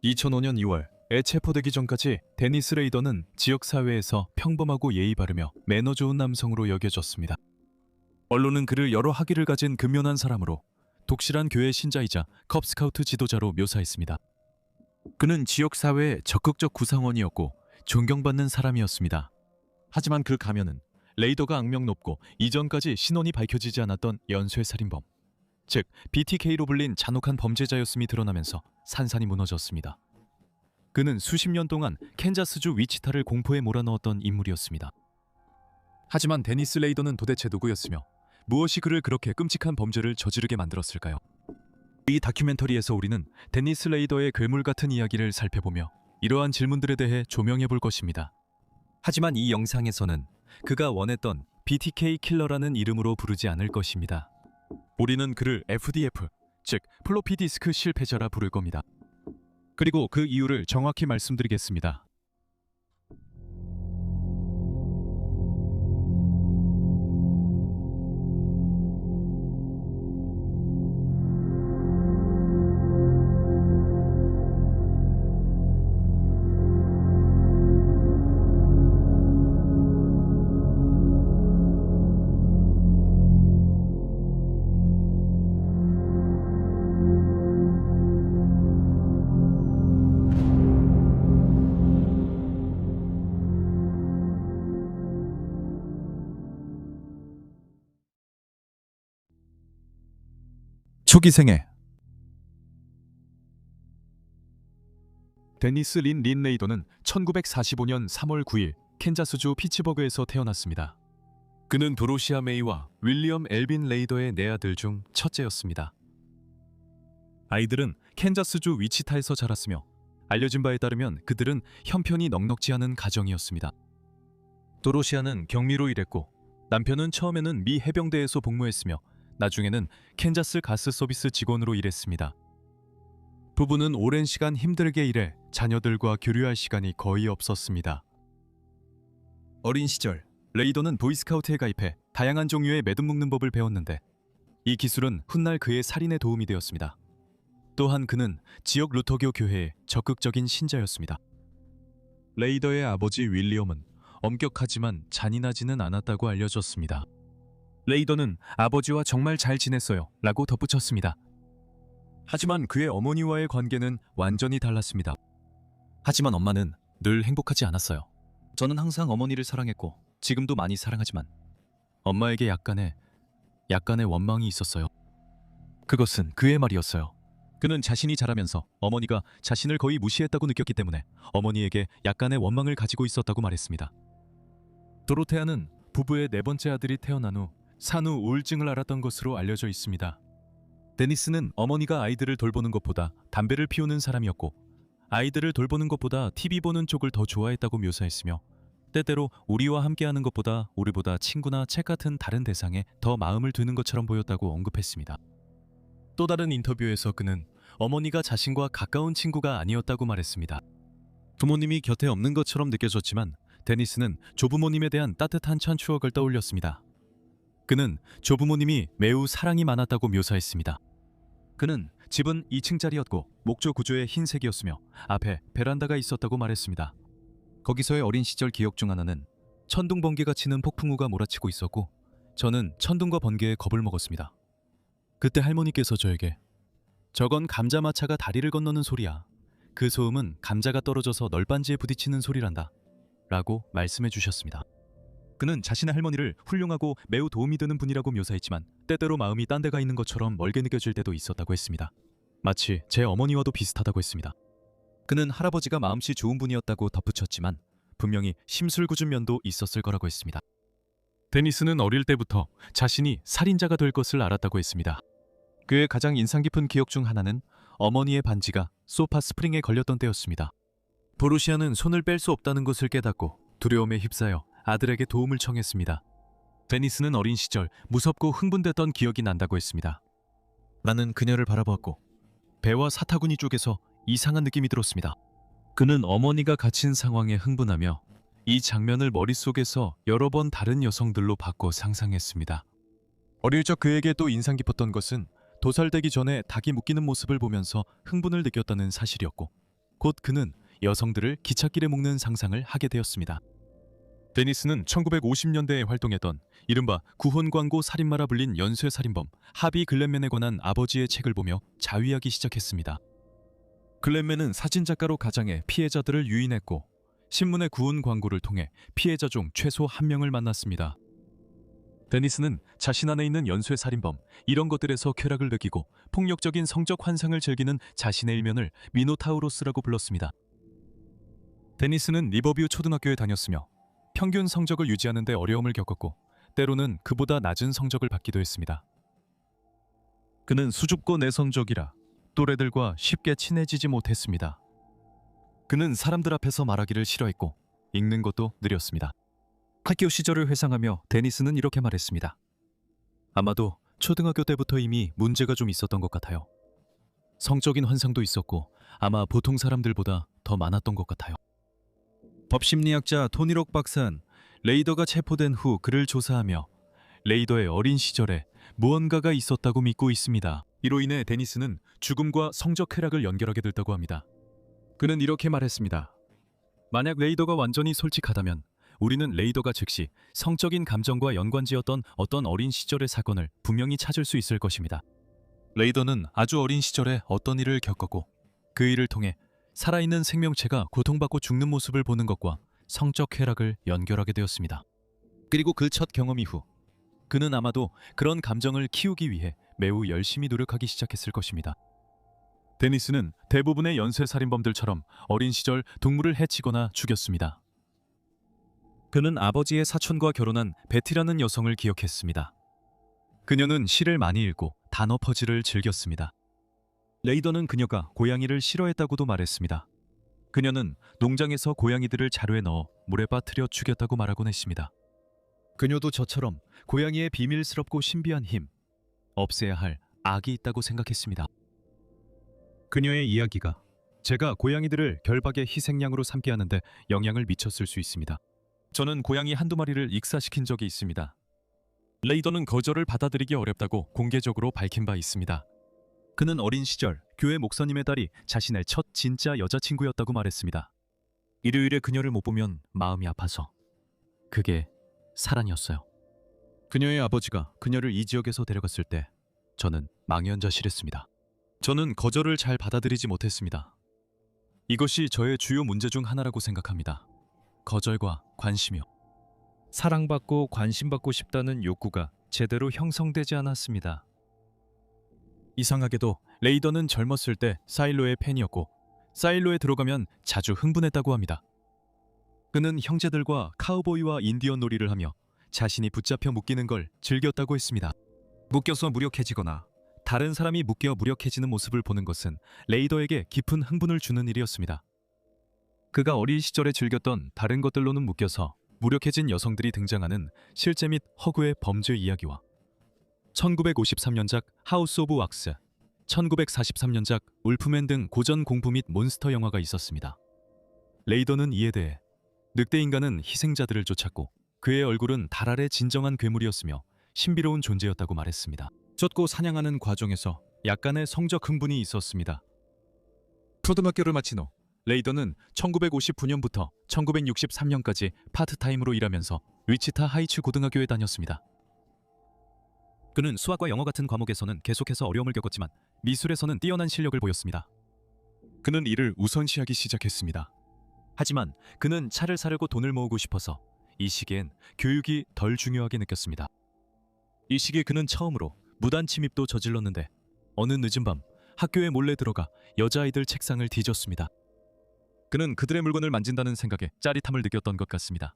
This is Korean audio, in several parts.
2005년 2월 체포되기 전까지 데니스 레이더는 지역사회에서 평범하고 예의 바르며 매너 좋은 남성으로 여겨졌습니다. 언론은 그를 여러 학위를 가진 근면한 사람으로 독실한 교회 신자이자 컵스카우트 지도자로 묘사했습니다. 그는 지역사회의 적극적 구성원이었고 존경받는 사람이었습니다. 하지만 그 가면은 레이더가 악명 높고 이전까지 신원이 밝혀지지 않았던 연쇄살인범, 즉 BTK로 불린 잔혹한 범죄자였음이 드러나면서 산산이 무너졌습니다. 그는 수십 년 동안 캔자스주 위치타를 공포에 몰아넣었던 인물이었습니다. 하지만 데니스 레이더는 도대체 누구였으며 무엇이 그를 그렇게 끔찍한 범죄를 저지르게 만들었을까요? 이 다큐멘터리에서 우리는 데니스 레이더의 괴물 같은 이야기를 살펴보며 이러한 질문들에 대해 조명해 볼 것입니다. 하지만 이 영상에서는 그가 원했던 BTK 킬러라는 이름으로 부르지 않을 것입니다. 우리는 그를 FDF, 즉 플로피 디스크 실패자라 부를 겁니다. 그리고 그 이유를 정확히 말씀드리겠습니다. 초기 생애 데니스 린 레이더는 1945년 3월 9일 캔자스주 피츠버그에서 태어났습니다. 그는 도로시아 메이와 윌리엄 엘빈 레이더의 네 아들 중 첫째였습니다. 아이들은 캔자스주 위치타에서 자랐으며 알려진 바에 따르면 그들은 형편이 넉넉지 않은 가정이었습니다. 도로시아는 경미로 일했고 남편은 처음에는 미 해병대에서 복무했으며 나중에는 캔자스 가스 서비스 직원으로 일했습니다. 부부는 오랜 시간 힘들게 일해 자녀들과 교류할 시간이 거의 없었습니다. 어린 시절 레이더는 보이스카우트에 가입해 다양한 종류의 매듭 묶는 법을 배웠는데 이 기술은 훗날 그의 살인에 도움이 되었습니다. 또한 그는 지역 루터교 교회의 적극적인 신자였습니다. 레이더의 아버지 윌리엄은 엄격하지만 잔인하지는 않았다고 알려졌습니다. 레이더는 아버지와 정말 잘 지냈어요 라고 덧붙였습니다. 하지만 그의 어머니와의 관계는 완전히 달랐습니다. 하지만 엄마는 늘 행복하지 않았어요. 저는 항상 어머니를 사랑했고 지금도 많이 사랑하지만 엄마에게 약간의 원망이 있었어요. 그것은 그의 말이었어요. 그는 자신이 자라면서 어머니가 자신을 거의 무시했다고 느꼈기 때문에 어머니에게 약간의 원망을 가지고 있었다고 말했습니다. 도로테아는 부부의 네 번째 아들이 태어난 후 산후 우울증을 앓았던 것으로 알려져 있습니다. 데니스는 어머니가 아이들을 돌보는 것보다 담배를 피우는 사람이었고 아이들을 돌보는 것보다 TV 보는 쪽을 더 좋아했다고 묘사했으며 때때로 우리와 함께하는 것보다 우리보다 친구나 책 같은 다른 대상에 더 마음을 두는 것처럼 보였다고 언급했습니다. 또 다른 인터뷰에서 그는 어머니가 자신과 가까운 친구가 아니었다고 말했습니다. 부모님이 곁에 없는 것처럼 느껴졌지만 데니스는 조부모님에 대한 따뜻한 천 추억을 떠올렸습니다. 그는 조부모님이 매우 사랑이 많았다고 묘사했습니다. 그는 집은 2층짜리였고 목조 구조의 흰색이었으며 앞에 베란다가 있었다고 말했습니다. 거기서의 어린 시절 기억 중 하나는 천둥 번개가 치는 폭풍우가 몰아치고 있었고 저는 천둥과 번개에 겁을 먹었습니다. 그때 할머니께서 저에게 저건 감자마차가 다리를 건너는 소리야. 그 소음은 감자가 떨어져서 널빤지에 부딪히는 소리란다 라고 말씀해 주셨습니다. 그는 자신의 할머니를 훌륭하고 매우 도움이 되는 분이라고 묘사했지만 때때로 마음이 딴 데가 있는 것처럼 멀게 느껴질 때도 있었다고 했습니다. 마치 제 어머니와도 비슷하다고 했습니다. 그는 할아버지가 마음씨 좋은 분이었다고 덧붙였지만 분명히 심술궂은 면도 있었을 거라고 했습니다. 데니스는 어릴 때부터 자신이 살인자가 될 것을 알았다고 했습니다. 그의 가장 인상 깊은 기억 중 하나는 어머니의 반지가 소파 스프링에 걸렸던 때였습니다. 보루시아는 손을 뺄 수 없다는 것을 깨닫고 두려움에 휩싸여 아들에게 도움을 청했습니다. 데니스는 어린 시절 무섭고 흥분됐던 기억이 난다고 했습니다. 나는 그녀를 바라보았고 배와 사타구니 쪽에서 이상한 느낌이 들었습니다. 그는 어머니가 갇힌 상황에 흥분하며 이 장면을 머릿속에서 여러 번 다른 여성들로 바꿔 상상했습니다. 어릴 적 그에게 또 인상 깊었던 것은 도살되기 전에 닭이 묶이는 모습을 보면서 흥분을 느꼈다는 사실이었고 곧 그는 여성들을 기찻길에 묶는 상상을 하게 되었습니다. 데니스는 1950년대에 활동했던 이른바 구혼 광고 살인마라 불린 연쇄 살인범 하비 글렌맨에 관한 아버지의 책을 보며 자위하기 시작했습니다. 글렌맨은 사진작가로 가장해 피해자들을 유인했고 신문의 구혼 광고를 통해 피해자 중 최소 한 명을 만났습니다. 데니스는 자신 안에 있는 연쇄 살인범 이런 것들에서 쾌락을 느끼고 폭력적인 성적 환상을 즐기는 자신의 일면을 미노타우로스라고 불렀습니다. 데니스는 리버뷰 초등학교에 다녔으며 평균 성적을 유지하는 데 어려움을 겪었고 때로는 그보다 낮은 성적을 받기도 했습니다. 그는 수줍고 내성적이라 또래들과 쉽게 친해지지 못했습니다. 그는 사람들 앞에서 말하기를 싫어했고 읽는 것도 느렸습니다. 학교 시절을 회상하며 데니스는 이렇게 말했습니다. 아마도 초등학교 때부터 이미 문제가 좀 있었던 것 같아요. 성적인 환상도 있었고 아마 보통 사람들보다 더 많았던 것 같아요. 법심리학자 토니록 박사는 레이더가 체포된 후 그를 조사하며 레이더의 어린 시절에 무언가가 있었다고 믿고 있습니다. 이로 인해 데니스는 죽음과 성적 쾌락을 연결하게 됐다고 합니다. 그는 이렇게 말했습니다. 만약 레이더가 완전히 솔직하다면 우리는 레이더가 즉시 성적인 감정과 연관지었던 어떤 어린 시절의 사건을 분명히 찾을 수 있을 것입니다. 레이더는 아주 어린 시절에 어떤 일을 겪었고 그 일을 통해 살아있는 생명체가 고통받고 죽는 모습을 보는 것과 성적 쾌락을 연결하게 되었습니다. 그리고 그 첫 경험 이후 그는 아마도 그런 감정을 키우기 위해 매우 열심히 노력하기 시작했을 것입니다. 데니스는 대부분의 연쇄살인범들처럼 어린 시절 동물을 해치거나 죽였습니다. 그는 아버지의 사촌과 결혼한 베티라는 여성을 기억했습니다. 그녀는 시를 많이 읽고 단어 퍼즐을 즐겼습니다. 레이더는 그녀가 고양이를 싫어했다고도 말했습니다. 그녀는 농장에서 고양이들을 자루에 넣어 물에 빠뜨려 죽였다고 말하곤 했습니다. 그녀도 저처럼 고양이의 비밀스럽고 신비한 힘, 없애야 할 악이 있다고 생각했습니다. 그녀의 이야기가 제가 고양이들을 결박의 희생양으로 삼게 하는데 영향을 미쳤을 수 있습니다. 저는 고양이 한두 마리를 익사시킨 적이 있습니다. 레이더는 거절을 받아들이기 어렵다고 공개적으로 밝힌 바 있습니다. 그는 어린 시절 교회 목사님의 딸이 자신의 첫 진짜 여자친구였다고 말했습니다. 일요일에 그녀를 못 보면 마음이 아파서. 그게 사랑이었어요. 그녀의 아버지가 그녀를 이 지역에서 데려갔을 때 저는 망연자실했습니다. 저는 거절을 잘 받아들이지 못했습니다. 이것이 저의 주요 문제 중 하나라고 생각합니다. 거절과 관심이요. 사랑받고 관심받고 싶다는 욕구가 제대로 형성되지 않았습니다. 이상하게도 레이더는 젊었을 때 사일로의 팬이었고 사일로에 들어가면 자주 흥분했다고 합니다. 그는 형제들과 카우보이와 인디언 놀이를 하며 자신이 붙잡혀 묶이는 걸 즐겼다고 했습니다. 묶여서 무력해지거나 다른 사람이 묶여 무력해지는 모습을 보는 것은 레이더에게 깊은 흥분을 주는 일이었습니다. 그가 어린 시절에 즐겼던 다른 것들로는 묶여서 무력해진 여성들이 등장하는 실제 및 허구의 범죄 이야기와 1953년작 하우스 오브 왁스, 1943년작 울프맨 등 고전 공부 및 몬스터 영화가 있었습니다. 레이더는 이에 대해 늑대 인간은 희생자들을 쫓았고 그의 얼굴은 달 아래 진정한 괴물이었으며 신비로운 존재였다고 말했습니다. 쫓고 사냥하는 과정에서 약간의 성적 흥분이 있었습니다. 초등학교를 마친 후 레이더는 1959년부터 1963년까지 파트타임으로 일하면서 위치타 하이츠 고등학교에 다녔습니다. 그는 수학과 영어 같은 과목에서는 계속해서 어려움을 겪었지만 미술에서는 뛰어난 실력을 보였습니다. 그는 이를 우선시하기 시작했습니다. 하지만 그는 차를 사려고 돈을 모으고 싶어서 이 시기엔 교육이 덜 중요하게 느꼈습니다. 이 시기에 그는 처음으로 무단 침입도 저질렀는데 어느 늦은 밤 학교에 몰래 들어가 여자아이들 책상을 뒤졌습니다. 그는 그들의 물건을 만진다는 생각에 짜릿함을 느꼈던 것 같습니다.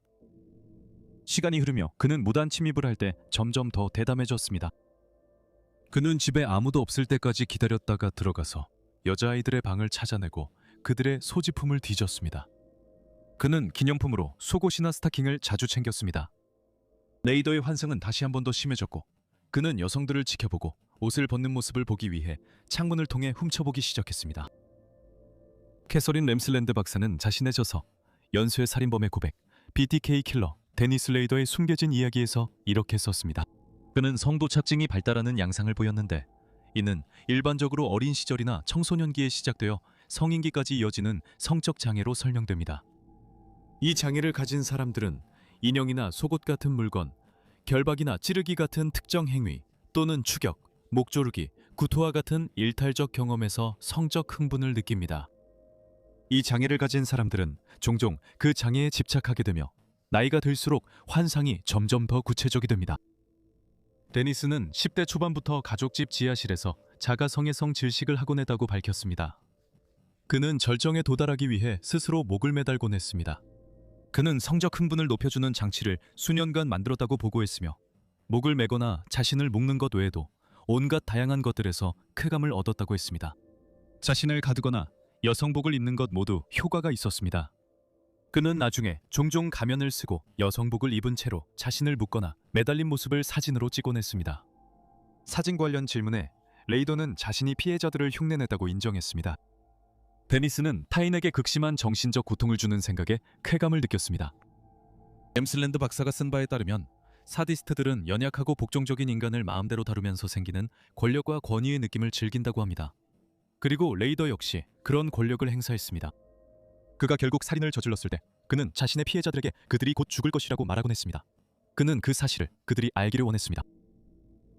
시간이 흐르며 그는 무단 침입을 할 때 점점 더 대담해졌습니다. 그는 집에 아무도 없을 때까지 기다렸다가 들어가서 여자아이들의 방을 찾아내고 그들의 소지품을 뒤졌습니다. 그는 기념품으로 속옷이나 스타킹을 자주 챙겼습니다. 레이더의 환상은 다시 한 번 더 심해졌고 그는 여성들을 지켜보고 옷을 벗는 모습을 보기 위해 창문을 통해 훔쳐보기 시작했습니다. 캐서린 램슬랜드 박사는 자신의 저서 연쇄 살인범의 고백, BTK 킬러, 데니스 레이더의 숨겨진 이야기에서 이렇게 썼습니다. 그는 성도착증이 발달하는 양상을 보였는데 이는 일반적으로 어린 시절이나 청소년기에 시작되어 성인기까지 이어지는 성적 장애로 설명됩니다. 이 장애를 가진 사람들은 인형이나 속옷 같은 물건, 결박이나 찌르기 같은 특정 행위 또는 추격, 목 조르기, 구토와 같은 일탈적 경험에서 성적 흥분을 느낍니다. 이 장애를 가진 사람들은 종종 그 장애에 집착하게 되며 나이가 들수록 환상이 점점 더 구체적이 됩니다. 데니스는 10대 초반부터 가족집 지하실에서 자가성애성 질식을 하곤 했다고 밝혔습니다. 그는 절정에 도달하기 위해 스스로 목을 매달곤 했습니다. 그는 성적 흥분을 높여주는 장치를 수년간 만들었다고 보고했으며 목을 매거나 자신을 묶는 것 외에도 온갖 다양한 것들에서 쾌감을 얻었다고 했습니다. 자신을 가두거나 여성복을 입는 것 모두 효과가 있었습니다. 그는 나중에 종종 가면을 쓰고 여성복을 입은 채로 자신을 묶거나 매달린 모습을 사진으로 찍곤 했습니다. 사진 관련 질문에 레이더는 자신이 피해자들을 흉내냈다고 인정했습니다. 데니스는 타인에게 극심한 정신적 고통을 주는 생각에 쾌감을 느꼈습니다. 엠슬랜드 박사가 쓴 바에 따르면 사디스트들은 연약하고 복종적인 인간을 마음대로 다루면서 생기는 권력과 권위의 느낌을 즐긴다고 합니다. 그리고 레이더 역시 그런 권력을 행사했습니다. 그가 결국 살인을 저질렀을 때 그는 자신의 피해자들에게 그들이 곧 죽을 것이라고 말하곤 했습니다. 그는 그 사실을 그들이 알기를 원했습니다.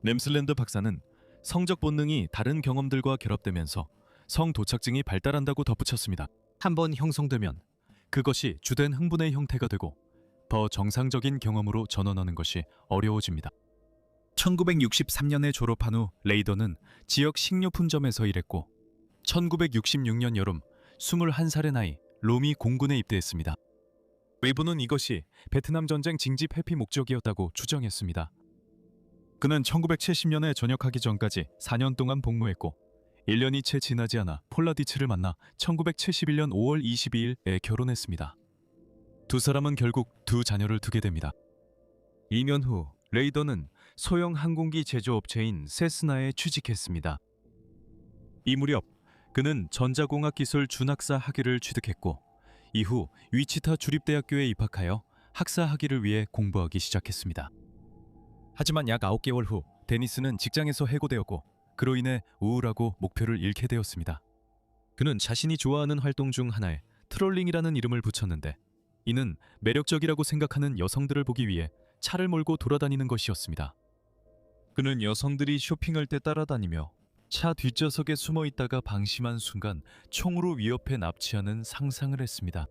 램슬랜드 박사는 성적 본능이 다른 경험들과 결합되면서 성도착증이 발달한다고 덧붙였습니다. 한번 형성되면 그것이 주된 흥분의 형태가 되고 더 정상적인 경험으로 전환하는 것이 어려워집니다. 1963년에 졸업한 후 레이더는 지역 식료품점에서 일했고 1966년 여름 21살의 나이 로미 공군에 입대했습니다. 외부는 이것이 베트남 전쟁 징집 회피 목적이었다고 추정했습니다. 그는 1970년에 전역하기 전까지 4년 동안 복무했고 1년이 채 지나지 않아 폴라디츠를 만나 1971년 5월 22일에 결혼했습니다. 두 사람은 결국 두 자녀를 두게 됩니다. 2년 후 레이더는 소형 항공기 제조업체인 세스나에 취직했습니다. 이 무렵 그는 전자공학기술 준학사 학위를 취득했고 이후 위치타 주립대학교에 입학하여 학사 학위를 위해 공부하기 시작했습니다. 하지만 약 9개월 후 데니스는 직장에서 해고되었고 그로 인해 우울하고 목표를 잃게 되었습니다. 그는 자신이 좋아하는 활동 중 하나에 트롤링이라는 이름을 붙였는데 이는 매력적이라고 생각하는 여성들을 보기 위해 차를 몰고 돌아다니는 것이었습니다. 그는 여성들이 쇼핑할 때 따라다니며 차 뒷좌석에 숨어 있다가 방심한 순간 총으로 위협해 납치하는 상상을 했습니다.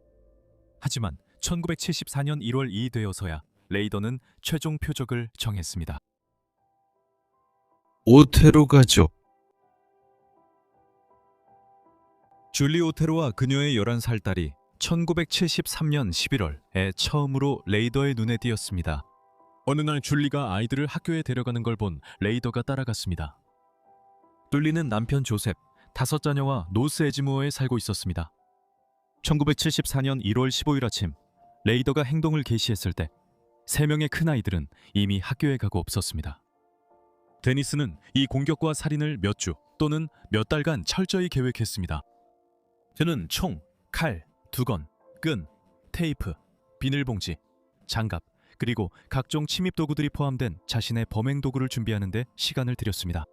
하지만 1974년 1월 2일 되어서야 레이더는 최종 표적을 정했습니다. 오테로 가족. 줄리 오테로와 그녀의 11살 딸이 1973년 11월에 처음으로 레이더의 눈에 띄었습니다. 어느 날 줄리가 아이들을 학교에 데려가는 걸 본 레이더가 따라갔습니다. 줄리는 남편 조셉, 5자녀와 노스 에지무어에 살고 있었습니다. 1974년 1월 15일 아침 레이더가 행동을 개시했을 때 3명의 큰아이들은 이미 학교에 가고 없었습니다. 데니스는 이 공격과 살인을 몇 주 또는 몇 달간 철저히 계획했습니다. 그는 총, 칼, 두건, 끈, 테이프, 비닐봉지, 장갑, 그리고 각종 침입 도구들이 포함된 자신의 범행 도구를 준비하는 데 시간을 들였습니다.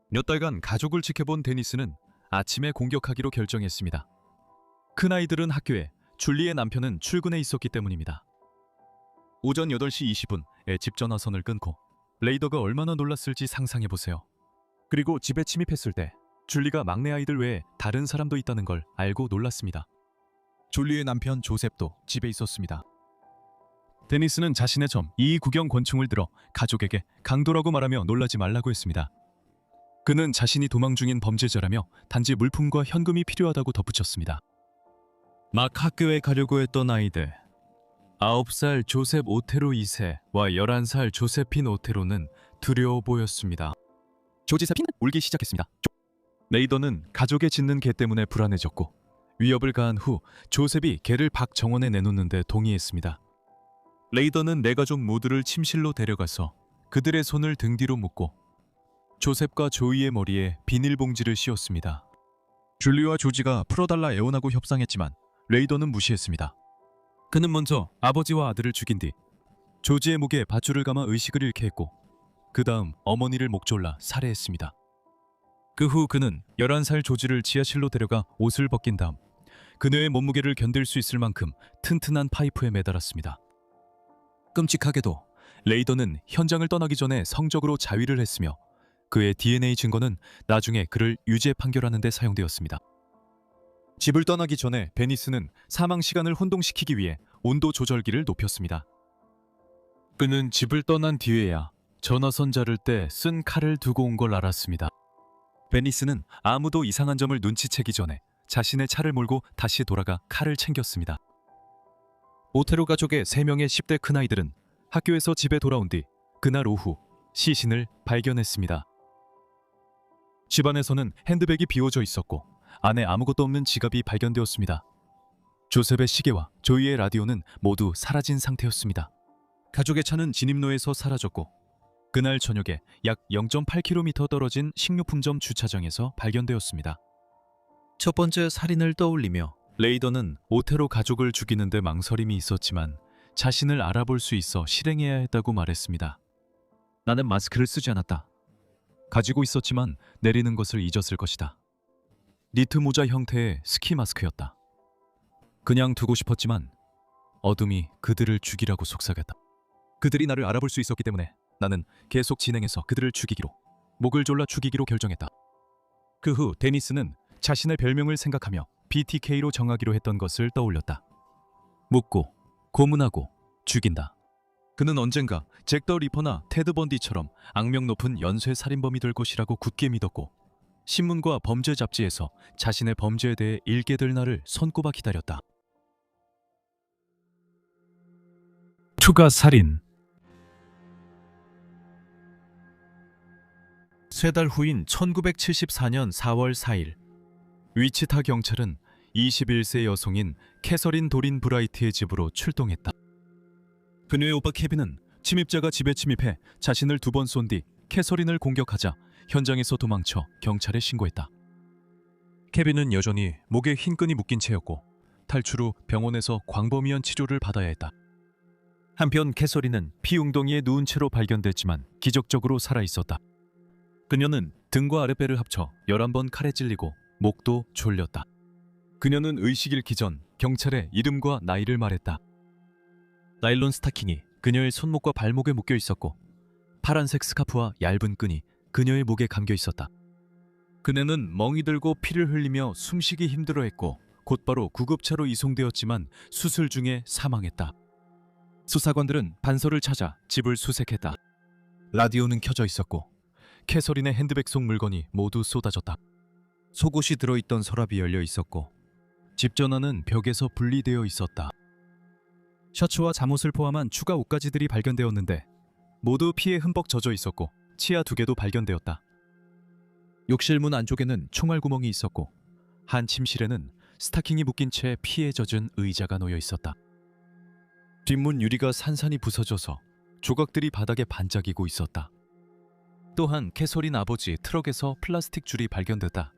몇 달간 가족을 지켜본 데니스는 아침에 공격하기로 결정했습니다. 큰아이들은 학교에, 줄리의 남편은 출근에 있었기 때문입니다. 오전 8시 20분에 집 전화선을 끊고 레이더가 얼마나 놀랐을지 상상해보세요. 그리고 집에 침입했을 때 줄리가 막내 아이들 외에 다른 사람도 있다는 걸 알고 놀랐습니다. 줄리의 남편 조셉도 집에 있었습니다. 데니스는 자신의 점 이 구경 권총을 들어 가족에게 강도라고 말하며 놀라지 말라고 했습니다. 그는 자신이 도망 중인 범죄자라며 단지 물품과 현금이 필요하다고 덧붙였습니다. 막 학교에 가려고 했던 아이들 9살 조셉 오테로 2세와 11살 조세핀 오테로는 두려워 보였습니다. 조지세핀은 울기 시작했습니다. 레이더는 가족의 짖는 개 때문에 불안해졌고 위협을 가한 후 조셉이 개를 박정원에 내놓는데 동의했습니다. 레이더는 네 가족 모두를 침실로 데려가서 그들의 손을 등 뒤로 묶고 조셉과 조이의 머리에 비닐봉지를 씌웠습니다. 줄리와 조지가 풀어달라 애원하고 협상했지만 레이더는 무시했습니다. 그는 먼저 아버지와 아들을 죽인 뒤 조지의 목에 밧줄을 감아 의식을 잃게 했고 그 다음 어머니를 목졸라 살해했습니다. 그 후 그는 11살 조지를 지하실로 데려가 옷을 벗긴 다음 그녀의 몸무게를 견딜 수 있을 만큼 튼튼한 파이프에 매달았습니다. 끔찍하게도 레이더는 현장을 떠나기 전에 성적으로 자위를 했으며 그의 DNA 증거는 나중에 그를 유죄 판결하는 데 사용되었습니다. 집을 떠나기 전에 베니스는 사망 시간을 혼동시키기 위해 온도 조절기를 높였습니다. 그는 집을 떠난 뒤에야 전화선 자를 때 쓴 칼을 두고 온 걸 알았습니다. 베니스는 아무도 이상한 점을 눈치채기 전에 자신의 차를 몰고 다시 돌아가 칼을 챙겼습니다. 오테로 가족의 3명의 10대 큰아이들은 학교에서 집에 돌아온 뒤 그날 오후 시신을 발견했습니다. 집안에서는 핸드백이 비워져 있었고 안에 아무것도 없는 지갑이 발견되었습니다. 조셉의 시계와 조이의 라디오는 모두 사라진 상태였습니다. 가족의 차는 진입로에서 사라졌고 그날 저녁에 약 0.8km 떨어진 식료품점 주차장에서 발견되었습니다. 첫 번째 살인을 떠올리며 레이더는 오테로 가족을 죽이는데 망설임이 있었지만 자신을 알아볼 수 있어 실행해야 했다고 말했습니다. 나는 마스크를 쓰지 않았다. 가지고 있었지만 내리는 것을 잊었을 것이다. 니트 모자 형태의 스키 마스크였다. 그냥 두고 싶었지만 어둠이 그들을 죽이라고 속삭였다. 그들이 나를 알아볼 수 있었기 때문에 나는 계속 진행해서 그들을 죽이기로, 목을 졸라 죽이기로 결정했다. 그 후 데니스는 자신의 별명을 생각하며 BTK로 정하기로 했던 것을 떠올렸다. 묻고, 고문하고, 죽인다. 그는 언젠가 잭 더 리퍼나 테드 번디처럼 악명 높은 연쇄 살인범이 될 것이라고 굳게 믿었고 신문과 범죄 잡지에서 자신의 범죄에 대해 읽게 될 날을 손꼽아 기다렸다. 추가 살인. 3달 후인 1974년 4월 4일 위치타 경찰은 21세 여성인 캐서린 도린 브라이트의 집으로 출동했다. 그녀의 오빠 케빈은 침입자가 집에 침입해 자신을 2번 쏜 뒤 캐서린을 공격하자 현장에서 도망쳐 경찰에 신고했다. 케빈은 여전히 목에 흰 끈이 묶인 채였고 탈출 후 병원에서 광범위한 치료를 받아야 했다. 한편 캐서린은 피웅덩이에 누운 채로 발견됐지만 기적적으로 살아있었다. 그녀는 등과 아랫배를 합쳐 11번 칼에 찔리고 목도 졸렸다. 그녀는 의식 잃기 전 경찰에 이름과 나이를 말했다. 나일론 스타킹이 그녀의 손목과 발목에 묶여 있었고 파란색 스카프와 얇은 끈이 그녀의 목에 감겨 있었다. 그녀는 멍이 들고 피를 흘리며 숨쉬기 힘들어했고 곧바로 구급차로 이송되었지만 수술 중에 사망했다. 수사관들은 반서를 찾아 집을 수색했다. 라디오는 켜져 있었고 캐서린의 핸드백 속 물건이 모두 쏟아졌다. 속옷이 들어있던 서랍이 열려 있었고 집 전화는 벽에서 분리되어 있었다. 셔츠와 잠옷을 포함한 추가 옷가지들이 발견되었는데 모두 피에 흠뻑 젖어 있었고 치아 2개도 발견되었다. 욕실 문 안쪽에는 총알 구멍이 있었고 한 침실에는 스타킹이 묶인 채 피에 젖은 의자가 놓여 있었다. 뒷문 유리가 산산이 부서져서 조각들이 바닥에 반짝이고 있었다. 또한 캐서린 아버지 트럭에서 플라스틱 줄이 발견됐다.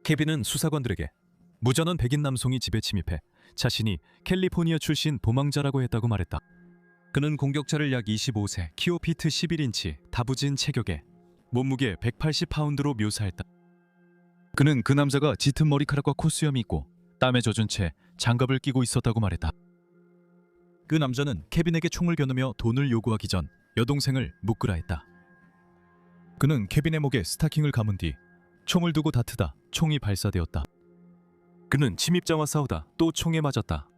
케빈은 수사관들에게 무전한 백인 남성이 집에 침입해 자신이 캘리포니아 출신 도망자라고 했다고 말했다. 그는 공격자를 약 25세, 키오 피트 11인치, 다부진 체격에 몸무게 180파운드로 묘사했다. 그는 그 남자가 짙은 머리카락과 콧수염이 있고 땀에 젖은 채 장갑을 끼고 있었다고 말했다. 그 남자는 케빈에게 총을 겨누며 돈을 요구하기 전 여동생을 묶으라 했다. 그는 케빈의 목에 스타킹을 감은 뒤 총을 두고 다투다 총이 발사되었다. 그는 침입자와 싸우다 또 총에 맞았다.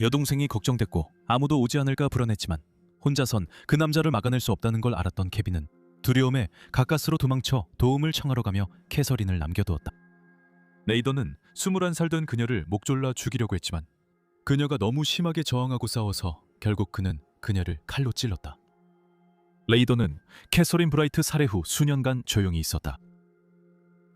여동생이 걱정됐고 아무도 오지 않을까 불안했지만 혼자선 그 남자를 막아낼 수 없다는 걸 알았던 케빈은 두려움에 가까스로 도망쳐 도움을 청하러 가며 캐서린을 남겨두었다. 레이더는 21살 된 그녀를 목졸라 죽이려고 했지만 그녀가 너무 심하게 저항하고 싸워서 결국 그는 그녀를 칼로 찔렀다. 레이더는 캐서린 브라이트 살해 후 수년간 조용히 있었다.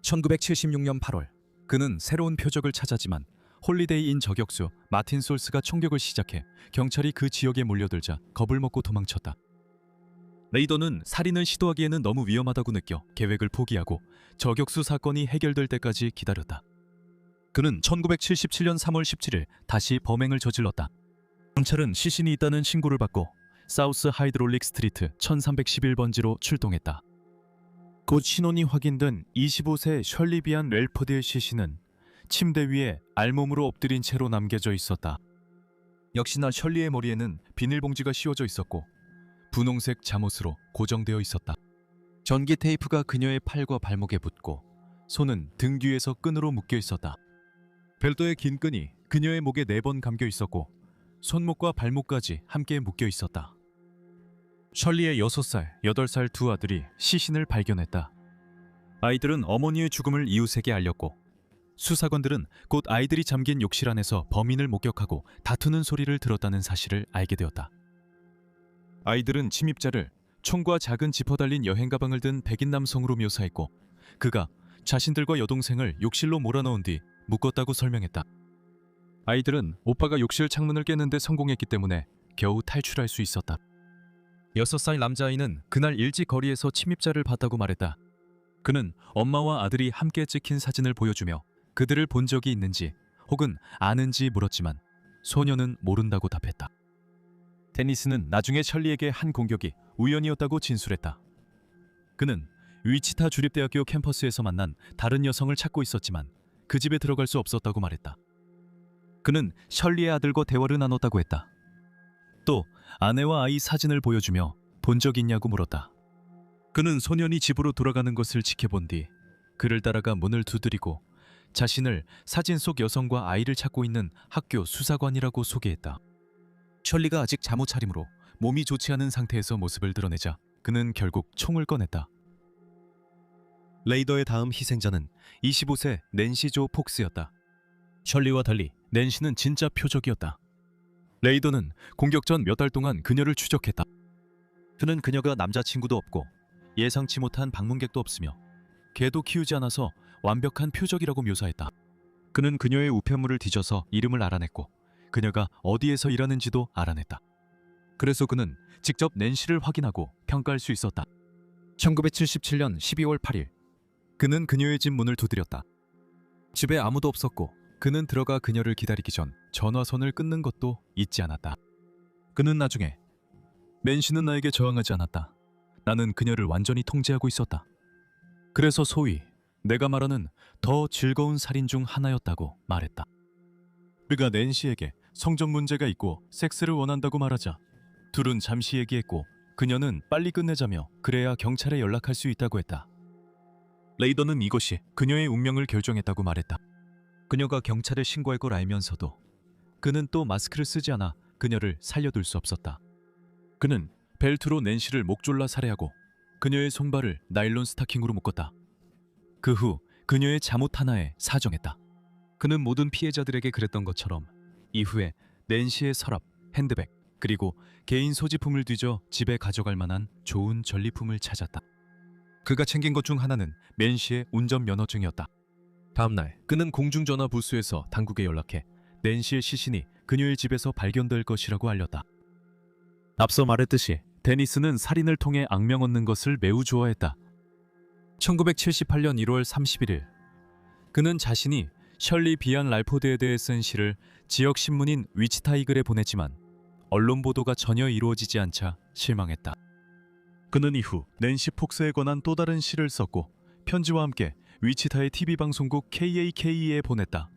1976년 8월 그는 새로운 표적을 찾았지만 홀리데이인 저격수 마틴 솔스가 총격을 시작해 경찰이 그 지역에 몰려들자 겁을 먹고 도망쳤다. 레이더는 살인을 시도하기에는 너무 위험하다고 느껴 계획을 포기하고 저격수 사건이 해결될 때까지 기다렸다. 그는 1977년 3월 17일 다시 범행을 저질렀다. 경찰은 시신이 있다는 신고를 받고 사우스 하이드롤릭 스트리트 1311번지로 출동했다. 곧 신원이 확인된 25세 셜리 비안 렐퍼드의 시신은 침대 위에 알몸으로 엎드린 채로 남겨져 있었다. 역시나 셜리의 머리에는 비닐봉지가 씌워져 있었고 분홍색 잠옷으로 고정되어 있었다. 전기 테이프가 그녀의 팔과 발목에 붙고 손은 등 뒤에서 끈으로 묶여 있었다. 벨트의 긴 끈이 그녀의 목에 4번 감겨 있었고 손목과 발목까지 함께 묶여 있었다. 셜리의 6살, 8살 두 아들이 시신을 발견했다. 아이들은 어머니의 죽음을 이웃에게 알렸고 수사관들은 곧 아이들이 잠긴 욕실 안에서 범인을 목격하고 다투는 소리를 들었다는 사실을 알게 되었다. 아이들은 침입자를 총과 작은 지퍼 달린 여행 가방을 든 백인 남성으로 묘사했고 그가 자신들과 여동생을 욕실로 몰아넣은 뒤 묶었다고 설명했다. 아이들은 오빠가 욕실 창문을 깨는데 성공했기 때문에 겨우 탈출할 수 있었다. 6살 남자아이는 그날 일찍 거리에서 침입자를 봤다고 말했다. 그는 엄마와 아들이 함께 찍힌 사진을 보여주며 그들을 본 적이 있는지 혹은 아는지 물었지만 소녀는 모른다고 답했다. 데니스는 나중에 셜리에게 한 공격이 우연이었다고 진술했다. 그는 위치타 주립대학교 캠퍼스에서 만난 다른 여성을 찾고 있었지만 그 집에 들어갈 수 없었다고 말했다. 그는 셜리의 아들과 대화를 나눴다고 했다. 또 아내와 아이 사진을 보여주며 본 적 있냐고 물었다. 그는 소년이 집으로 돌아가는 것을 지켜본 뒤 그를 따라가 문을 두드리고 자신을 사진 속 여성과 아이를 찾고 있는 학교 수사관이라고 소개했다. 셜리가 아직 잠옷 차림으로 몸이 좋지 않은 상태에서 모습을 드러내자 그는 결국 총을 꺼냈다. 레이더의 다음 희생자는 25세 낸시 조 폭스였다. 셜리와 달리 낸시는 진짜 표적이었다. 레이더는 공격 전 몇 달 동안 그녀를 추적했다. 그는 그녀가 남자친구도 없고 예상치 못한 방문객도 없으며 개도 키우지 않아서 완벽한 표적이라고 묘사했다. 그는 그녀의 우편물을 뒤져서 이름을 알아냈고 그녀가 어디에서 일하는지도 알아냈다. 그래서 그는 직접 낸시를 확인하고 평가할 수 있었다. 1977년 12월 8일 그는 그녀의 집 문을 두드렸다. 집에 아무도 없었고 그는 들어가 그녀를 기다리기 전 전화선을 끊는 것도 잊지 않았다. 그는 나중에 낸시는 나에게 저항하지 않았다. 나는 그녀를 완전히 통제하고 있었다. 그래서 소위 내가 말하는 더 즐거운 살인 중 하나였다고 말했다. 그가 낸시에게 성적 문제가 있고 섹스를 원한다고 말하자 둘은 잠시 얘기했고 그녀는 빨리 끝내자며 그래야 경찰에 연락할 수 있다고 했다. 레이더는 이것이 그녀의 운명을 결정했다고 말했다. 그녀가 경찰에 신고할 걸 알면서도 그는 또 마스크를 쓰지 않아 그녀를 살려둘 수 없었다. 그는 벨트로 낸시를 목 졸라 살해하고 그녀의 손발을 나일론 스타킹으로 묶었다. 그 후 그녀의 잠옷 하나에 사정했다. 그는 모든 피해자들에게 그랬던 것처럼 이후에 낸시의 서랍, 핸드백, 그리고 개인 소지품을 뒤져 집에 가져갈 만한 좋은 전리품을 찾았다. 그가 챙긴 것 중 하나는 낸시의 운전면허증이었다. 다음날 그는 공중전화 부스에서 당국에 연락해 낸시의 시신이 그녀의 집에서 발견될 것이라고 알렸다. 앞서 말했듯이 데니스는 살인을 통해 악명 얻는 것을 매우 좋아했다. 1978년 1월 31일 그는 자신이 셜리 비안 랄포드에 대해 쓴 시를 지역 신문인 위치타 이글에 보냈지만 언론 보도가 전혀 이루어지지 않자 실망했다. 그는 이후 낸시 폭스에 관한 또 다른 시를 썼고 편지와 함께 위치타의 TV 방송국 KAKE에 보냈다.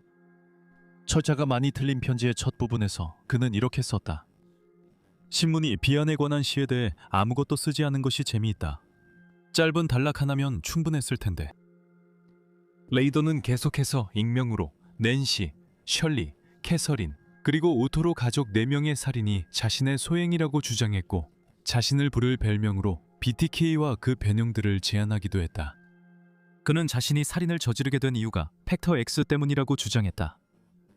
철자가 많이 틀린 편지의 첫 부분에서 그는 이렇게 썼다. 신문이 비안에 관한 시에 대해 아무것도 쓰지 않은 것이 재미있다. 짧은 단락 하나면 충분했을 텐데. 레이더는 계속해서 익명으로 낸시, 셜리, 캐서린, 그리고 오토로 가족 4명의 살인이 자신의 소행이라고 주장했고 자신을 부를 별명으로 BTK와 그 변형들을 제안하기도 했다. 그는 자신이 살인을 저지르게 된 이유가 팩터 X 때문이라고 주장했다.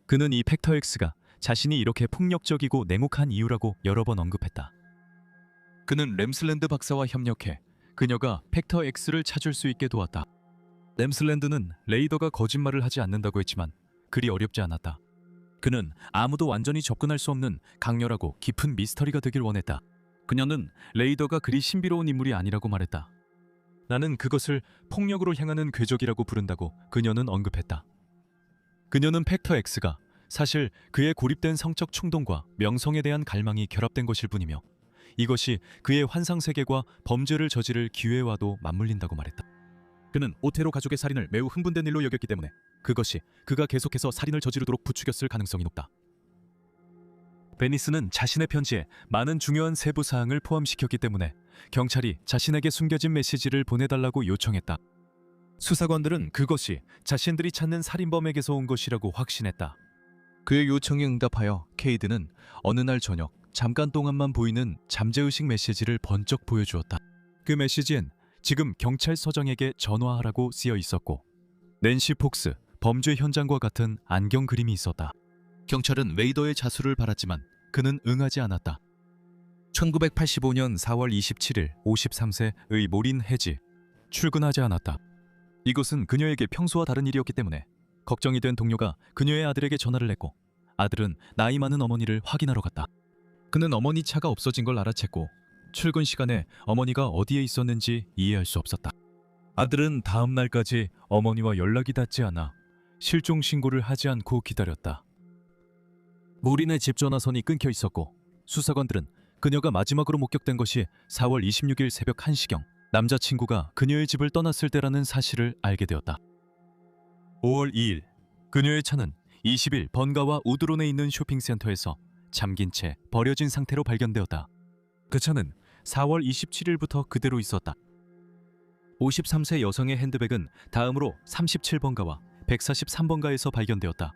그는 이 팩터 X가 자신이 이렇게 폭력적이고 냉혹한 이유라고 여러 번 언급했다. 그는 램슬랜드 박사와 협력해 그녀가 팩터 X를 찾을 수 있게 도왔다. 램슬랜드는 레이더가 거짓말을 하지 않는다고 했지만 그리 어렵지 않았다. 그는 아무도 완전히 접근할 수 없는 강렬하고 깊은 미스터리가 되길 원했다. 그녀는 레이더가 그리 신비로운 인물이 아니라고 말했다. 나는 그것을 폭력으로 향하는 궤적이라고 부른다고 그녀는 언급했다. 그녀는 팩터 X가 사실 그의 고립된 성적 충동과 명성에 대한 갈망이 결합된 것일 뿐이며 이것이 그의 환상세계과 범죄를 저지를 기회와도 맞물린다고 말했다. 그는 오테로 가족의 살인을 매우 흥분된 일로 여겼기 때문에 그것이 그가 계속해서 살인을 저지르도록 부추겼을 가능성이 높다. 베니스는 자신의 편지에 많은 중요한 세부 사항을 포함시켰기 때문에 경찰이 자신에게 숨겨진 메시지를 보내달라고 요청했다. 수사관들은 그것이 자신들이 찾는 살인범에게서 온 것이라고 확신했다. 그의 요청에 응답하여 케이드는 어느 날 저녁 잠깐 동안만 보이는 잠재의식 메시지를 번쩍 보여주었다. 그 메시지엔 지금 경찰서장에게 전화하라고 쓰여 있었고 낸시 폭스 범죄 현장과 같은 안경 그림이 있었다. 경찰은 웨이더의 자수를 바랐지만 그는 응하지 않았다. 1985년 4월 27일 53세의 모린 해지 출근하지 않았다. 이것은 그녀에게 평소와 다른 일이었기 때문에 걱정이 된 동료가 그녀의 아들에게 전화를 했고 아들은 나이 많은 어머니를 확인하러 갔다. 그는 어머니 차가 없어진 걸 알아챘고 출근 시간에 어머니가 어디에 있었는지 이해할 수 없었다. 아들은 다음 날까지 어머니와 연락이 닿지 않아 실종 신고를 하지 않고 기다렸다. 모린의 집 전화선이 끊겨 있었고 수사관들은 그녀가 마지막으로 목격된 것이 4월 26일 새벽 1시경 남자친구가 그녀의 집을 떠났을 때라는 사실을 알게 되었다. 5월 2일 그녀의 차는 20일 번가와 우드론에 있는 쇼핑센터에서 잠긴 채 버려진 상태로 발견되었다. 그 차는 4월 27일부터 그대로 있었다. 53세 여성의 핸드백은 다음으로 37번가와 143번가에서 발견되었다.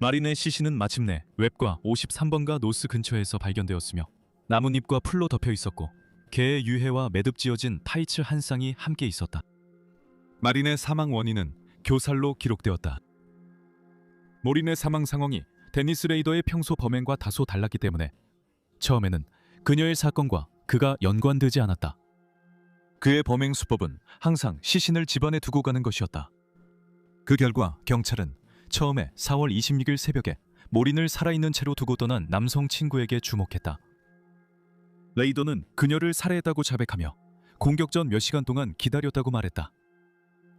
마린의 시신은 마침내 웹과 53번가 노스 근처에서 발견되었으며 나뭇잎과 풀로 덮여 있었고 개의 유해와 매듭지어진 타이츠 한 쌍이 함께 있었다. 마린의 사망 원인은 교살로 기록되었다. 모린의 사망 상황이 데니스 레이더의 평소 범행과 다소 달랐기 때문에 처음에는 그녀의 사건과 그가 연관되지 않았다. 그의 범행 수법은 항상 시신을 집안에 두고 가는 것이었다. 그 결과 경찰은 처음에 4월 26일 새벽에 모린을 살아있는 채로 두고 떠난 남성 친구에게 주목했다. 레이더는 그녀를 살해했다고 자백하며 공격 전 몇 시간 동안 기다렸다고 말했다.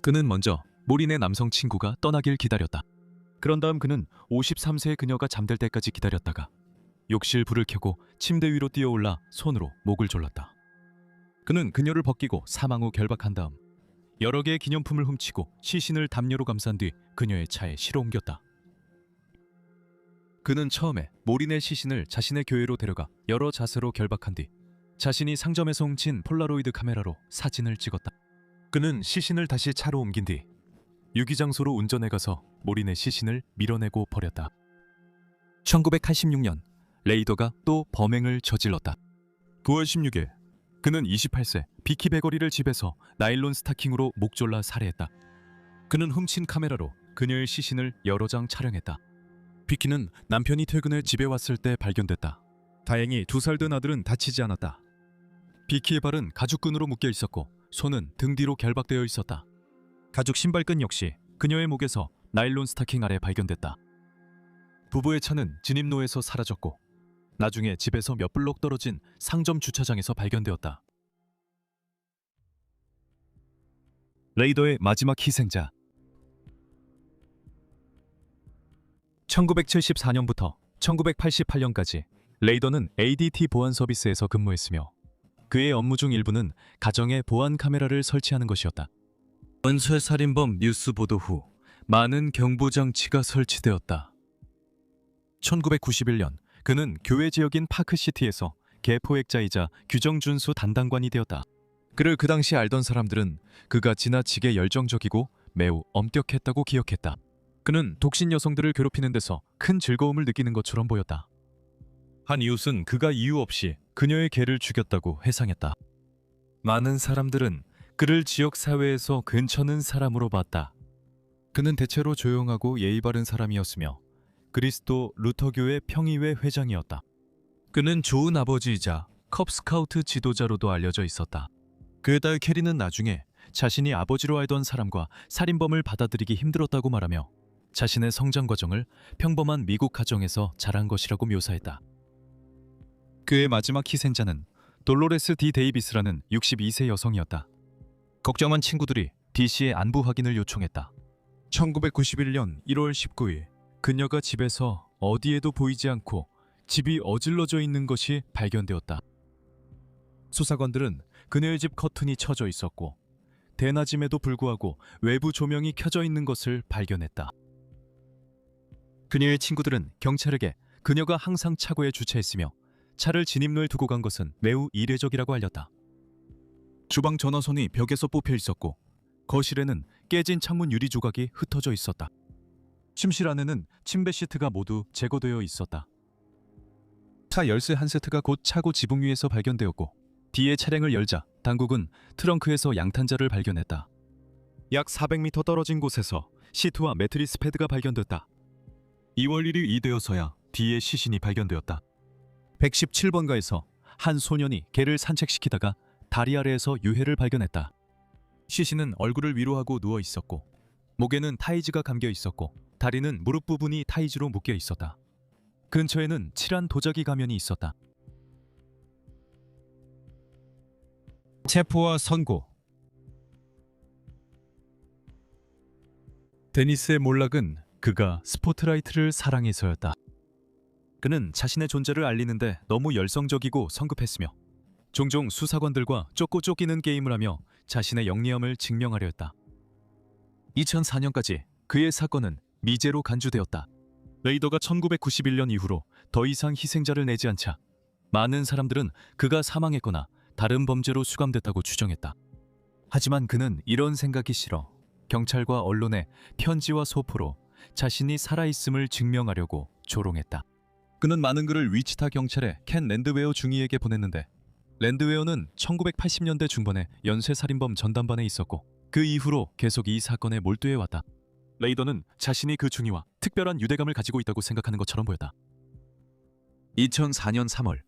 그는 먼저 모린의 남성 친구가 떠나길 기다렸다. 그런 다음 그는 53세의 그녀가 잠들 때까지 기다렸다가 욕실 불을 켜고 침대 위로 뛰어올라 손으로 목을 졸랐다. 그는 그녀를 벗기고 사망 후 결박한 다음 여러 개의 기념품을 훔치고 시신을 담요로 감싼 뒤 그녀의 차에 실어 옮겼다. 그는 처음에 모린의 시신을 자신의 교회로 데려가 여러 자세로 결박한 뒤 자신이 상점에서 훔친 폴라로이드 카메라로 사진을 찍었다. 그는 시신을 다시 차로 옮긴 뒤 유기장소로 운전해 가서 모린의 시신을 밀어내고 버렸다. 1986년 레이더가 또 범행을 저질렀다. 9월 16일 그는 28세 비키 베거리를 집에서 나일론 스타킹으로 목 졸라 살해했다. 그는 훔친 카메라로 그녀의 시신을 여러 장 촬영했다. 비키는 남편이 퇴근해 집에 왔을 때 발견됐다. 다행히 2살 된 아들은 다치지 않았다. 비키의 발은 가죽끈으로 묶여 있었고 손은 등 뒤로 결박되어 있었다. 가죽 신발끈 역시 그녀의 목에서 나일론 스타킹 아래 발견됐다. 부부의 차는 진입로에서 사라졌고 나중에 집에서 몇 블록 떨어진 상점 주차장에서 발견되었다. 레이더의 마지막 희생자. 1974년부터 1988년까지 레이더는 ADT 보안 서비스에서 근무했으며 그의 업무 중 일부는 가정에 보안 카메라를 설치하는 것이었다. 연쇄 살인범 뉴스 보도 후 많은 경보 장치가 설치되었다. 1991년 그는 교회 지역인 파크시티에서 개포획자이자 규정 준수 담당관이 되었다. 그를 그 당시 알던 사람들은 그가 지나치게 열정적이고 매우 엄격했다고 기억했다. 그는 독신 여성들을 괴롭히는 데서 큰 즐거움을 느끼는 것처럼 보였다. 한 이웃은 그가 이유 없이 그녀의 개를 죽였다고 회상했다. 많은 사람들은 그를 지역 사회에서 괜찮은 사람으로 봤다. 그는 대체로 조용하고 예의 바른 사람이었으며 그리스도 루터교회 평의회 회장이었다. 그는 좋은 아버지이자 컵스카우트 지도자로도 알려져 있었다. 그의 딸 캐리는 나중에 자신이 아버지로 알던 사람과 살인범을 받아들이기 힘들었다고 말하며 자신의 성장 과정을 평범한 미국 가정에서 자란 것이라고 묘사했다. 그의 마지막 희생자는 돌로레스 디 데이비스라는 62세 여성이었다. 걱정한 친구들이 디씨의 안부 확인을 요청했다. 1991년 1월 19일 그녀가 집에서 어디에도 보이지 않고 집이 어질러져 있는 것이 발견되었다. 수사관들은 그녀의 집 커튼이 쳐져 있었고 대낮임에도 불구하고 외부 조명이 켜져 있는 것을 발견했다. 그녀의 친구들은 경찰에게 그녀가 항상 차고에 주차했으며 차를 진입로에 두고 간 것은 매우 이례적이라고 알렸다. 주방 전화선이 벽에서 뽑혀 있었고 거실에는 깨진 창문 유리 조각이 흩어져 있었다. 침실 안에는 침대 시트가 모두 제거되어 있었다. 차 열쇠 한 세트가 곧 차고 지붕 위에서 발견되었고 뒤에 차량을 열자 당국은 트렁크에서 양탄자를 발견했다. 약 400m 떨어진 곳에서 시트와 매트리스 패드가 발견됐다. 2월 1일 이되어서야 뒤에 시신이 발견되었다. 117번가에서 한 소년이 개를 산책시키다가 다리 아래에서 유해를 발견했다. 시신은 얼굴을 위로 하고 누워 있었고 목에는 타이즈가 감겨 있었고 다리는 무릎 부분이 타이즈로 묶여 있었다. 근처에는 칠한 도자기 가면이 있었다. 체포와 선고. 데니스의 몰락은 그가 스포트라이트를 사랑해서였다. 그는 자신의 존재를 알리는데 너무 열성적이고 성급했으며 종종 수사관들과 쫓고 쫓기는 게임을 하며 자신의 영리함을 증명하려 했다. 2004년까지 그의 사건은 미제로 간주되었다. 레이더가 1991년 이후로 더 이상 희생자를 내지 않자 많은 사람들은 그가 사망했거나 다른 범죄로 수감됐다고 추정했다. 하지만 그는 이런 생각이 싫어 경찰과 언론에 편지와 소포로 자신이 살아있음을 증명하려고 조롱했다. 그는 많은 글을 위치타 경찰의 켄 랜드웨어 중위에게 보냈는데 랜드웨어는 1980년대 중반에 연쇄살인범 전담반에 있었고 그 이후로 계속 이 사건에 몰두해왔다. 레이더는 자신이 그 중위와 특별한 유대감을 가지고 있다고 생각하는 것처럼 보였다. 2004년 3월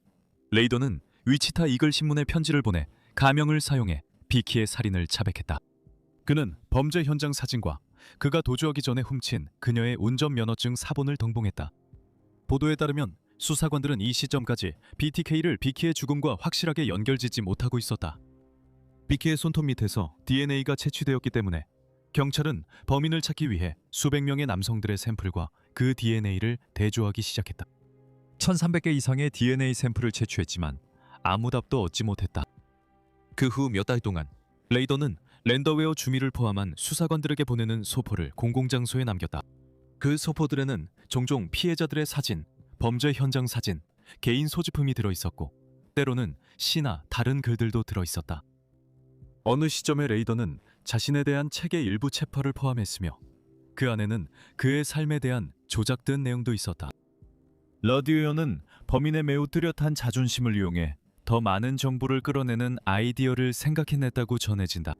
레이더는 위치타 이글 신문에 편지를 보내 가명을 사용해 비키의 살인을 자백했다. 그는 범죄 현장 사진과 그가 도주하기 전에 훔친 그녀의 운전면허증 사본을 동봉했다. 보도에 따르면 수사관들은 이 시점까지 BTK를 비키의 죽음과 확실하게 연결짓지 못하고 있었다. 비키의 손톱 밑에서 DNA가 채취되었기 때문에 경찰은 범인을 찾기 위해 수백 명의 남성들의 샘플과 그 DNA를 대조하기 시작했다. 1300개 이상의 DNA 샘플을 채취했지만 아무 답도 얻지 못했다. 그 후 몇 달 동안 레이더는 랜더웨어 주미를 포함한 수사관들에게 보내는 소포를 공공장소에 남겼다. 그 소포들에는 종종 피해자들의 사진, 범죄 현장 사진, 개인 소지품이 들어있었고 때로는 시나 다른 글들도 들어있었다. 어느 시점에 레이더는 자신에 대한 책의 일부 챕터를 포함했으며 그 안에는 그의 삶에 대한 조작된 내용도 있었다. 러디웨어는 범인의 매우 뚜렷한 자존심을 이용해 더 많은 정보를 끌어내는 아이디어를 생각해냈다고 전해진다.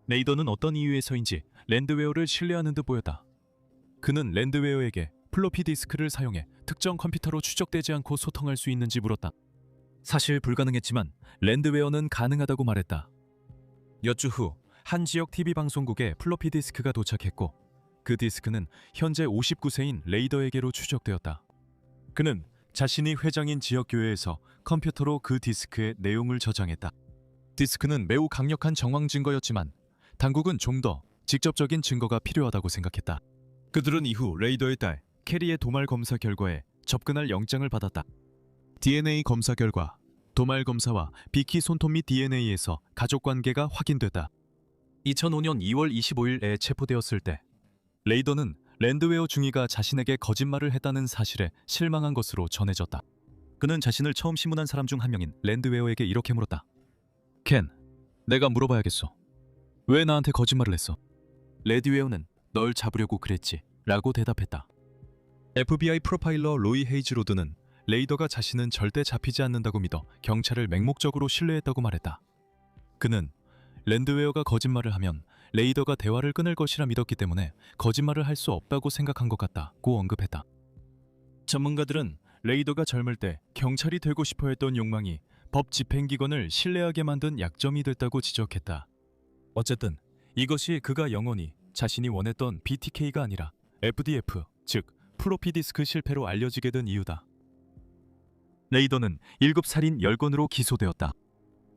레이더는 어떤 이유에서인지 랜드웨어를 신뢰하는 듯 보였다. 그는 랜드웨어에게 플로피 디스크를 사용해 특정 컴퓨터로 추적되지 않고 소통할 수 있는지 물었다. 사실 불가능했지만 랜드웨어는 가능하다고 말했다. 몇 주 후 한 지역 TV 방송국에 플로피 디스크가 도착했고 그 디스크는 현재 59세인 레이더에게로 추적되었다. 그는 자신이 회장인 지역 교회에서 컴퓨터로 그 디스크의 내용을 저장했다. 디스크는 매우 강력한 정황 증거였지만 당국은 좀 더 직접적인 증거가 필요하다고 생각했다. 그들은 이후 레이더의 딸 캐리의 도말 검사 결과에 접근할 영장을 받았다. DNA 검사 결과 도말 검사와 비키 손톱 및 DNA에서 가족 관계가 확인됐다. 2005년 2월 25일에 체포되었을 때 레이더는 랜드웨어 중위가 자신에게 거짓말을 했다는 사실에 실망한 것으로 전해졌다. 그는 자신을 처음 신문한 사람 중 한 명인 랜드웨어에게 이렇게 물었다. 켄, 내가 물어봐야겠어. 왜 나한테 거짓말을 했어? 랜드웨어는 널 잡으려고 그랬지 라고 대답했다. FBI 프로파일러 로이 헤이즈 로드는 레이더가 자신은 절대 잡히지 않는다고 믿어 경찰을 맹목적으로 신뢰했다고 말했다. 그는 랜드웨어가 거짓말을 하면 레이더가 대화를 끊을 것이라 믿었기 때문에 거짓말을 할 수 없다고 생각한 것 같다고 언급했다. 전문가들은 레이더가 젊을 때 경찰이 되고 싶어 했던 욕망이 법 집행기관을 신뢰하게 만든 약점이 됐다고 지적했다. 어쨌든 이것이 그가 영원히 자신이 원했던 BTK가 아니라 FDF, 즉 플로피 디스크 실패로 알려지게 된 이유다. 레이더는 1급 살인 10건으로 기소되었다.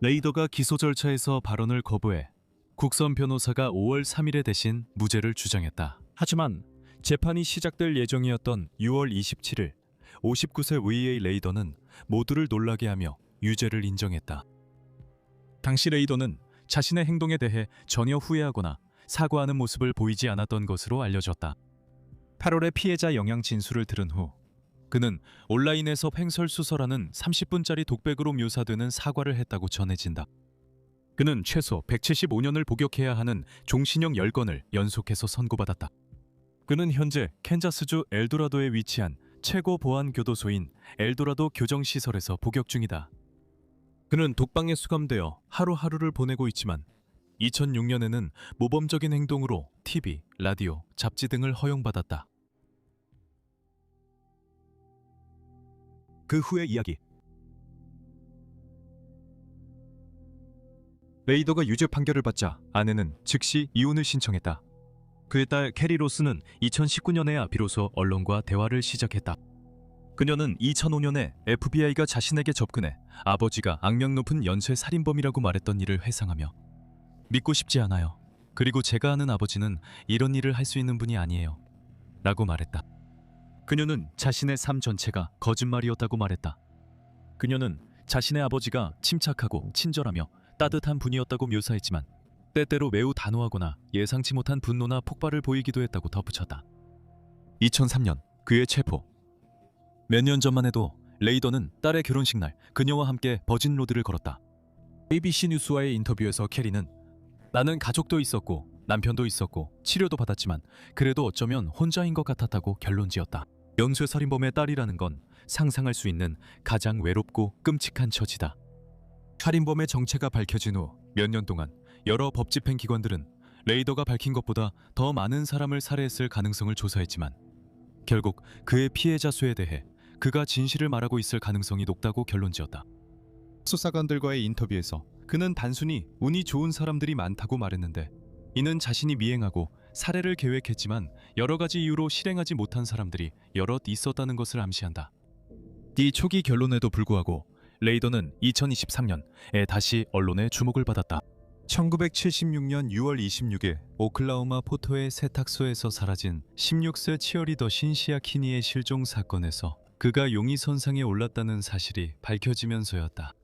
레이더가 기소 절차에서 발언을 거부해 국선 변호사가 5월 3일에 대신 무죄를 주장했다. 하지만 재판이 시작될 예정이었던 6월 27일 59세 VA 레이더는 모두를 놀라게 하며 유죄를 인정했다. 당시 레이더는 자신의 행동에 대해 전혀 후회하거나 사과하는 모습을 보이지 않았던 것으로 알려졌다. 8월에 피해자 영양 진술을 들은 후 그는 온라인에서 횡설수설하는 30분짜리 독백으로 묘사되는 사과를 했다고 전해진다. 그는 최소 175년을 복역해야 하는 종신형 10건을 연속해서 선고받았다. 그는 현재 캔자스주 엘도라도에 위치한 최고 보안 교도소인 엘도라도 교정시설에서 복역 중이다. 그는 독방에 수감되어 하루하루를 보내고 있지만 2006년에는 모범적인 행동으로 TV, 라디오, 잡지 등을 허용받았다. 그 후의 이야기. 레이더가 유죄 판결을 받자 아내는 즉시 이혼을 신청했다. 그의 딸 캐리 로스는 2019년에야 비로소 언론과 대화를 시작했다. 그녀는 2005년에 FBI가 자신에게 접근해 아버지가 악명 높은 연쇄 살인범이라고 말했던 일을 회상하며 믿고 싶지 않아요. 그리고 제가 아는 아버지는 이런 일을 할 수 있는 분이 아니에요. 라고 말했다. 그녀는 자신의 삶 전체가 거짓말이었다고 말했다. 그녀는 자신의 아버지가 침착하고 친절하며 따뜻한 분이었다고 묘사했지만 때때로 매우 단호하거나 예상치 못한 분노나 폭발을 보이기도 했다고 덧붙였다. 2003년 그의 체포. 몇 년 전만 해도 레이더는 딸의 결혼식 날 그녀와 함께 버진 로드를 걸었다. ABC 뉴스와의 인터뷰에서 캐리는 나는 가족도 있었고 남편도 있었고 치료도 받았지만 그래도 어쩌면 혼자인 것 같았다고 결론지었다. 연쇄살인범의 딸이라는 건 상상할 수 있는 가장 외롭고 끔찍한 처지다. 살인범의 정체가 밝혀진 후 몇 년 동안 여러 법집행 기관들은 레이더가 밝힌 것보다 더 많은 사람을 살해했을 가능성을 조사했지만 결국 그의 피해자 수에 대해 그가 진실을 말하고 있을 가능성이 높다고 결론지었다. 수사관들과의 인터뷰에서 그는 단순히 운이 좋은 사람들이 많다고 말했는데 이는 자신이 미행하고 살해를 계획했지만 여러 가지 이유로 실행하지 못한 사람들이 여럿 있었다는 것을 암시한다. 이 초기 결론에도 불구하고 레이더는 2023년에 다시 언론의 주목을 받았다. 1976년 6월 26일 오클라호마 포토의 세탁소에서 사라진 16세 치어리더 신시아 키니의 실종 사건에서 그가 용의선상에 올랐다는 사실이 밝혀지면서였다.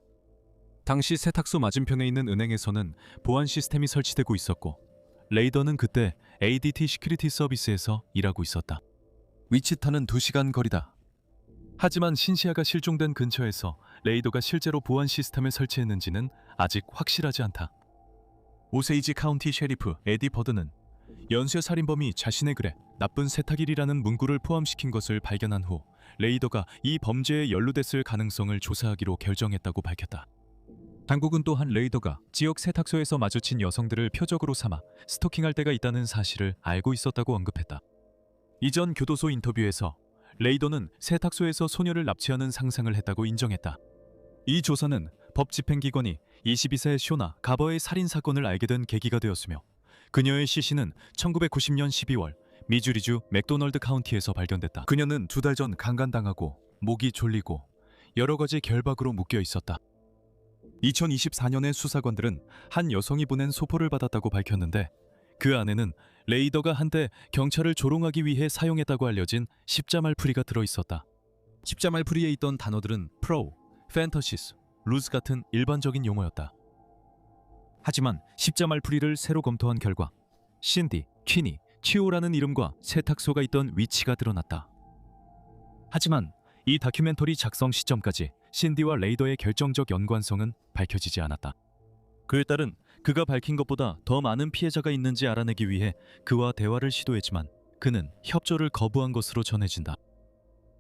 당시 세탁소 맞은편에 있는 은행에서는 보안 시스템이 설치되고 있었고 레이더는 그때 ADT 시큐리티 서비스에서 일하고 있었다. 위치타는 2시간 거리다. 하지만 신시아가 실종된 근처에서 레이더가 실제로 보안 시스템을 설치했는지는 아직 확실하지 않다. 오세이지 카운티 셰리프 에디 버드는 연쇄살인범이 자신의 글에 나쁜 세탁일이라는 문구를 포함시킨 것을 발견한 후 레이더가 이 범죄에 연루됐을 가능성을 조사하기로 결정했다고 밝혔다. 당국은 또한 레이더가 지역 세탁소에서 마주친 여성들을 표적으로 삼아 스토킹할 때가 있다는 사실을 알고 있었다고 언급했다. 이전 교도소 인터뷰에서 레이더는 세탁소에서 소녀를 납치하는 상상을 했다고 인정했다. 이 조사는 법집행기관이 22세 쇼나 가버의 살인사건을 알게 된 계기가 되었으며 그녀의 시신은 1990년 12월 미주리주 맥도널드 카운티에서 발견됐다. 그녀는 2달 전 강간당하고 목이 졸리고 여러 가지 결박으로 묶여 있었다. 2024년에 수사관들은 한 여성이 보낸 소포를 받았다고 밝혔는데 그 안에는 레이더가 한때 경찰을 조롱하기 위해 사용했다고 알려진 십자말풀이가 들어있었다. 십자말풀이에 있던 단어들은 프로, 팬터시스, 루즈 같은 일반적인 용어였다. 하지만 십자말풀이를 새로 검토한 결과 신디, 퀴니, 치오라는 이름과 세탁소가 있던 위치가 드러났다. 하지만 이 다큐멘터리 작성 시점까지 신디와 레이더의 결정적 연관성은 밝혀지지 않았다. 그의 딸은 그가 밝힌 것보다 더 많은 피해자가 있는지 알아내기 위해 그와 대화를 시도했지만 그는 협조를 거부한 것으로 전해진다.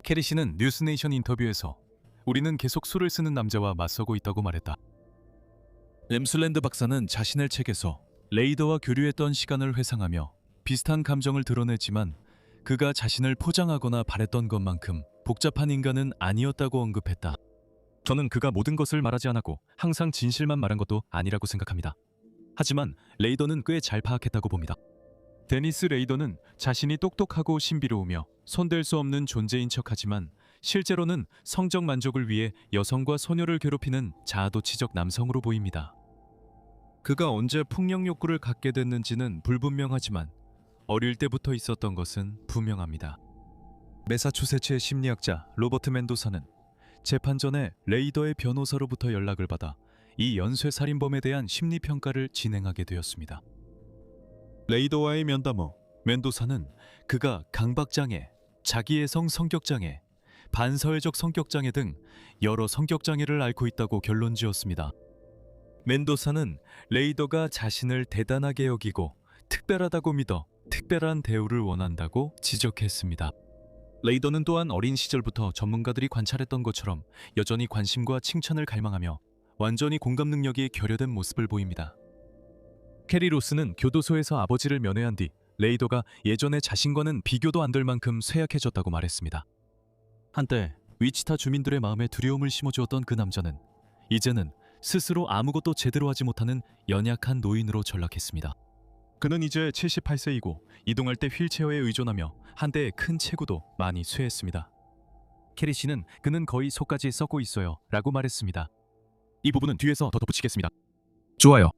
캐리 씨는 뉴스네이션 인터뷰에서 우리는 계속 술을 쓰는 남자와 맞서고 있다고 말했다. 엠슬랜드 박사는 자신의 책에서 레이더와 교류했던 시간을 회상하며 비슷한 감정을 드러냈지만 그가 자신을 포장하거나 바랬던 것만큼 복잡한 인간은 아니었다고 언급했다. 저는 그가 모든 것을 말하지 않았고 항상 진실만 말한 것도 아니라고 생각합니다. 하지만 레이더는 꽤 잘 파악했다고 봅니다. 데니스 레이더는 자신이 똑똑하고 신비로우며 손댈 수 없는 존재인 척하지만 실제로는 성적 만족을 위해 여성과 소녀를 괴롭히는 자아도취적 남성으로 보입니다. 그가 언제 폭력 욕구를 갖게 됐는지는 불분명하지만 어릴 때부터 있었던 것은 분명합니다. 매사추세츠의 심리학자 로버트 멘도사는 재판 전에 레이더의 변호사로부터 연락을 받아 이 연쇄 살인범에 대한 심리 평가를 진행하게 되었습니다. 레이더와의 면담 후 멘도사는 그가 강박장애, 자기애성 성격장애, 반사회적 성격장애 등 여러 성격장애를 앓고 있다고 결론지었습니다. 멘도사는 레이더가 자신을 대단하게 여기고 특별하다고 믿어 특별한 대우를 원한다고 지적했습니다. 레이더는 또한 어린 시절부터 전문가들이 관찰했던 것처럼 여전히 관심과 칭찬을 갈망하며 완전히 공감 능력이 결여된 모습을 보입니다. 캐리 로스는 교도소에서 아버지를 면회한 뒤 레이더가 예전에 자신과는 비교도 안 될 만큼 쇠약해졌다고 말했습니다. 한때 위치타 주민들의 마음에 두려움을 심어주었던 그 남자는 이제는 스스로 아무것도 제대로 하지 못하는 연약한 노인으로 전락했습니다. 그는 이제 78세이고 이동할 때 휠체어에 의존하며 한때 큰 체구도 많이 쇠했습니다. 캐리 씨는 그는 거의 속까지 썩고 있어요 라고 말했습니다. 이 부분은 뒤에서 더 덧붙이겠습니다. 좋아요.